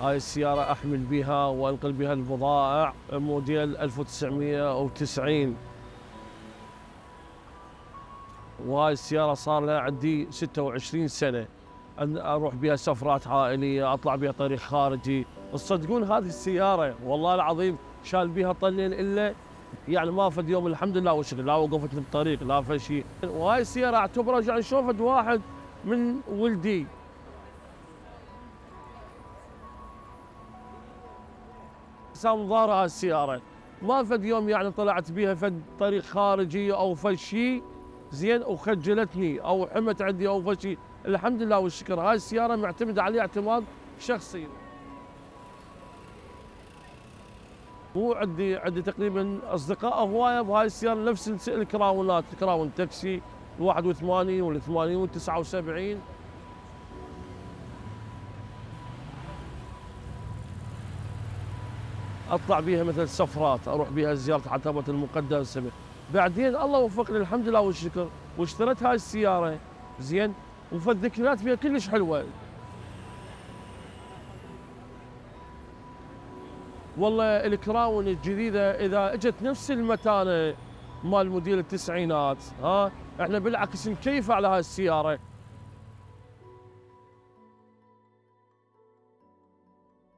هاي السيارة أحمل بها وأنقل بها البضائع، موديل 1990. وهاي السيارة صار لها عندي 26 سنة، أروح بها سفرات عائلية، أطلع بها طريق خارجي. تصدقون هذه السيارة والله العظيم شال بها طنين إلا يعني ما فد يوم الحمد لله والشكر لا وقفت بالطريق لا فد شيء. وهاي السيارة أعتبرها يعني شوفت واحد من ولدي. سام ظهرها هاي السيارة ما فد يوم يعني طلعت بها فد طريق خارجي أو فد شيء زين وخجلتني أو حمت عندي أو فد شيء. الحمد لله والشكر هاي السيارة معتمدة عليها اعتماد شخصي. مو عندي تقريبا اصدقاء هوايه بهاي السياره نفس الكراونات، كراون تاكسي 81 وال 80 وال 79. اطلع بيها مثل سفرات، اروح بيها زياره عتبه المقدسه. بعدين الله وفقني الحمد لله والشكر واشتريت هاي السياره زين، وفالذكريات فيها كلش حلوه. والله الكراون الجديده اذا اجت نفس المتانه مال موديل التسعينات احنا بالعكس نكيف على هاي السياره.